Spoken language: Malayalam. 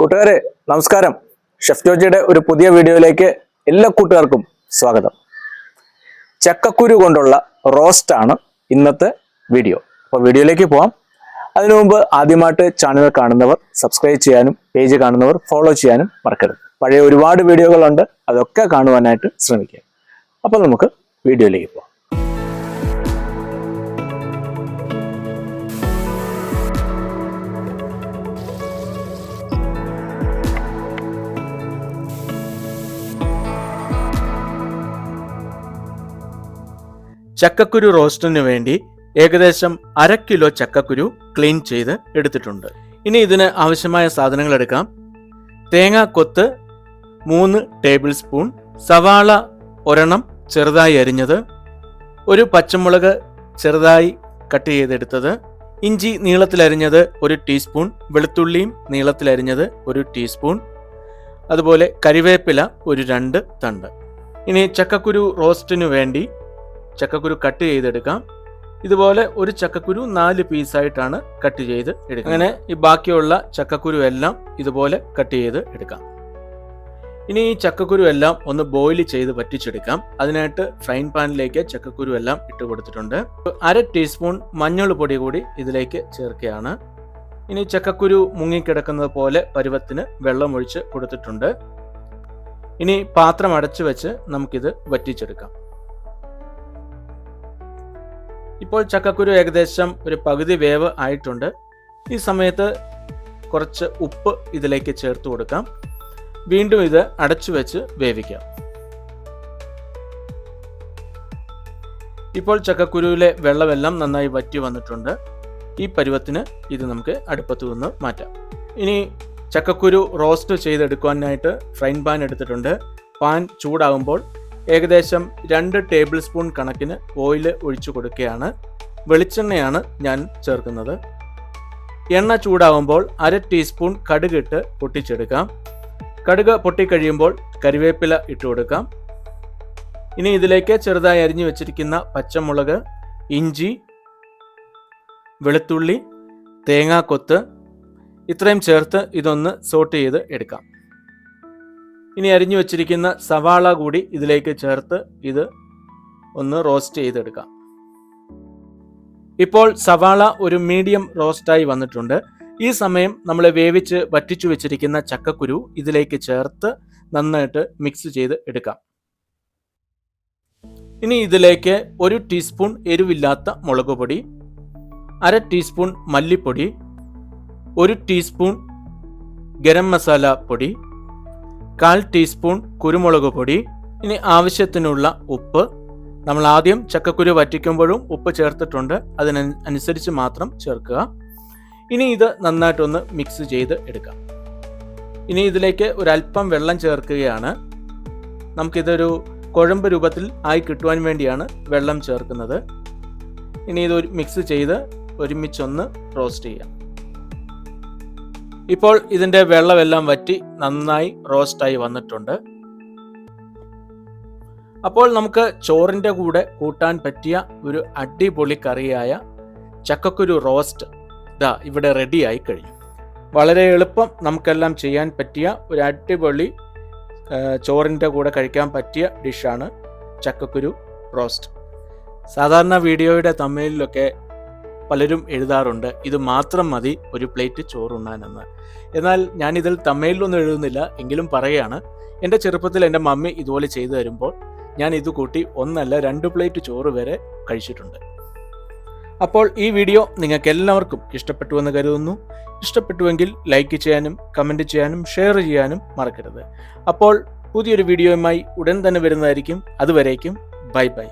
കൂട്ടുകാരെ നമസ്കാരം. ഷെഫ് ജോർജിയുടെ ഒരു പുതിയ വീഡിയോയിലേക്ക് എല്ലാ കൂട്ടുകാർക്കും സ്വാഗതം. ചക്കക്കുരു കൊണ്ടുള്ള റോസ്റ്റ് ആണ് ഇന്നത്തെ വീഡിയോ. അപ്പോൾ വീഡിയോയിലേക്ക് പോവാം. അതിനു മുമ്പ് ആദ്യമായിട്ട് ചാനൽ കാണുന്നവർ സബ്സ്ക്രൈബ് ചെയ്യാനും പേജ് കാണുന്നവർ ഫോളോ ചെയ്യാനും മറക്കരുത്. പഴയ ഒരുപാട് വീഡിയോകളുണ്ട്, അതൊക്കെ കാണുവാനായിട്ട് ശ്രമിക്കുക. അപ്പോൾ നമുക്ക് വീഡിയോയിലേക്ക് പോവാം. ചക്കക്കുരു റോസ്റ്റിന് വേണ്ടി ഏകദേശം 1/2 കിലോ ചക്കക്കുരു ക്ലീൻ ചെയ്ത് എടുത്തിട്ടുണ്ട്. ഇനി ഇതിന് ആവശ്യമായ സാധനങ്ങൾ എടുക്കാം. തേങ്ങാക്കൊത്ത് 3 ടേബിൾ സ്പൂൺ, സവാള 1 ചെറുതായി അരിഞ്ഞത്, ഒരു പച്ചമുളക് ചെറുതായി കട്ട് ചെയ്തെടുത്തത്, ഇഞ്ചി നീളത്തിലരിഞ്ഞത് 1 ടീസ്പൂൺ, വെളുത്തുള്ളിയും നീളത്തിലരിഞ്ഞത് 1 ടീസ്പൂൺ, അതുപോലെ കരിവേപ്പില ഒരു 2 തണ്ട്. ഇനി ചക്കക്കുരു റോസ്റ്റിനു വേണ്ടി ചക്കക്കുരു കട്ട് ചെയ്തെടുക്കാം. ഇതുപോലെ ഒരു ചക്കക്കുരു 4 പീസായിട്ടാണ് കട്ട് ചെയ്ത് എടുക്കുക. അങ്ങനെ ഈ ബാക്കിയുള്ള ചക്കക്കുരു എല്ലാം ഇതുപോലെ കട്ട് ചെയ്ത് എടുക്കാം. ഇനി ഈ ചക്കക്കുരു എല്ലാം ഒന്ന് ബോയിൽ ചെയ്ത് വറ്റിച്ചെടുക്കാം. അതിനായിട്ട് ഫ്രൈൻ പാനിലേക്ക് ചക്കക്കുരു എല്ലാം ഇട്ട് കൊടുത്തിട്ടുണ്ട്. 1/2 ടീസ്പൂൺ മഞ്ഞൾ പൊടി കൂടി ഇതിലേക്ക് ചേർക്കുകയാണ്. ഇനി ചക്കക്കുരു മുങ്ങിക്കിടക്കുന്നത് പോലെ പരുവത്തിന് വെള്ളമൊഴിച്ച് കൊടുത്തിട്ടുണ്ട്. ഇനി പാത്രം അടച്ചു വെച്ച് നമുക്കിത് വറ്റിച്ചെടുക്കാം. ഇപ്പോൾ ചക്കക്കുരു ഏകദേശം ഒരു പകുതി വേവ് ആയിട്ടുണ്ട്. ഈ സമയത്ത് കുറച്ച് ഉപ്പ് ഇതിലേക്ക് ചേർത്ത് കൊടുക്കാം. വീണ്ടും ഇത് അടച്ചു വെച്ച് വേവിക്കാം. ഇപ്പോൾ ചക്കക്കുരുവിലെ വെള്ളമെല്ലാം നന്നായി വറ്റി വന്നിട്ടുണ്ട്. ഈ പരുവത്തിന് ഇത് നമുക്ക് അടുപ്പത്ത് നിന്ന് മാറ്റാം. ഇനി ചക്കക്കുരു റോസ്റ്റ് ചെയ്തെടുക്കാനായിട്ട് ഫ്രൈൻ പാൻ എടുത്തിട്ടുണ്ട്. പാൻ ചൂടാകുമ്പോൾ ഏകദേശം 2 ടേബിൾ സ്പൂൺ കണക്കിന് ഓയിൽ ഒഴിച്ചു കൊടുക്കുകയാണ്. വെളിച്ചെണ്ണയാണ് ഞാൻ ചേർക്കുന്നത്. എണ്ണ ചൂടാകുമ്പോൾ 1/2 ടീസ്പൂൺ കടുകിട്ട് പൊട്ടിച്ചെടുക്കാം. കടുക് പൊട്ടിക്കഴിയുമ്പോൾ കരിവേപ്പില ഇട്ട് കൊടുക്കാം. ഇനി ഇതിലേക്ക് ചെറുതായി അരിഞ്ഞു വെച്ചിരിക്കുന്ന പച്ചമുളക്, ഇഞ്ചി, വെളുത്തുള്ളി, തേങ്ങാക്കൊത്ത് ഇത്രയും ചേർത്ത് ഇതൊന്ന് സോട്ട് ചെയ്ത് എടുക്കാം. ഇനി അരിഞ്ഞു വെച്ചിരിക്കുന്ന സവാള കൂടി ഇതിലേക്ക് ചേർത്ത് ഇത് ഒന്ന് റോസ്റ്റ് ചെയ്തെടുക്കാം. ഇപ്പോൾ സവാള ഒരു മീഡിയം റോസ്റ്റായി വന്നിട്ടുണ്ട്. ഈ സമയം നമ്മൾ വേവിച്ച് വറ്റിച്ചു വെച്ചിരിക്കുന്ന ചക്കക്കുരു ഇതിലേക്ക് ചേർത്ത് നന്നായിട്ട് മിക്സ് ചെയ്ത് എടുക്കാം. ഇനി ഇതിലേക്ക് 1 ടീസ്പൂൺ എരിവില്ലാത്ത മുളക് പൊടി, 1/2 ടീസ്പൂൺ മല്ലിപ്പൊടി, 1 ടീസ്പൂൺ ഗരം മസാല പൊടി, 1/4 ടീസ്പൂൺ കുരുമുളക് പൊടി, ഇനി ആവശ്യത്തിനുള്ള ഉപ്പ്. നമ്മൾ ആദ്യം ചക്കക്കുരു വറ്റിക്കുമ്പോഴും ഉപ്പ് ചേർത്തിട്ടുണ്ട്, അതിനനുസരിച്ച് മാത്രം ചേർക്കുക. ഇനി ഇത് നന്നായിട്ടൊന്ന് മിക്സ് ചെയ്ത് എടുക്കാം. ഇനി ഇതിലേക്ക് ഒരല്പം വെള്ളം ചേർക്കുകയാണ്. നമുക്കിതൊരു കുഴമ്പ് രൂപത്തിൽ ആയി കിട്ടുവാൻ വേണ്ടിയാണ് വെള്ളം ചേർക്കുന്നത്. ഇനി ഇത് മിക്സ് ചെയ്ത് ഒരുമിച്ചൊന്ന് റോസ്റ്റ് ചെയ്യാം. ഇപ്പോൾ ഇതിൻ്റെ വെള്ളമെല്ലാം വറ്റി നന്നായി റോസ്റ്റായി വന്നിട്ടുണ്ട്. അപ്പോൾ നമുക്ക് ചോറിൻ്റെ കൂടെ കൂട്ടാൻ പറ്റിയ ഒരു അടിപൊളി കറിയായ ചക്കക്കുരു റോസ്റ്റ് ഇവിടെ റെഡിയായി കഴിഞ്ഞു. വളരെ എളുപ്പം നമുക്കെല്ലാം ചെയ്യാൻ പറ്റിയ ഒരു അടിപൊളി ചോറിൻ്റെ കൂടെ കഴിക്കാൻ പറ്റിയ ഡിഷാണ് ചക്കക്കുരു റോസ്റ്റ്. സാധാരണ വീഡിയോയുടെ തമിഴിലൊക്കെ പലരും എഴുതാറുണ്ട്, ഇത് മാത്രം മതി ഒരു പ്ലേറ്റ് ചോറുണ്ണാനെന്ന്. എന്നാൽ ഞാനിതിൽ തമിഴിലൊന്നും എഴുതുന്നില്ല, എങ്കിലും പറയുകയാണ്. എൻ്റെ ചെറുപ്പത്തിൽ എൻ്റെ മമ്മി ഇതുപോലെ ചെയ്തു തരുമ്പോൾ ഞാൻ ഇത് കൂട്ടി 1 അല്ല 2 പ്ലേറ്റ് ചോറ് വരെ കഴിച്ചിട്ടുണ്ട്. അപ്പോൾ ഈ വീഡിയോ നിങ്ങൾക്ക് എല്ലാവർക്കും ഇഷ്ടപ്പെട്ടുവെന്ന് കരുതുന്നു. ഇഷ്ടപ്പെട്ടുവെങ്കിൽ ലൈക്ക് ചെയ്യാനും കമൻറ്റ് ചെയ്യാനും ഷെയർ ചെയ്യാനും മറക്കരുത്. അപ്പോൾ പുതിയൊരു വീഡിയോയുമായി ഉടൻ തന്നെ വരുന്നതായിരിക്കും. അതുവരേക്കും ബൈ ബൈ.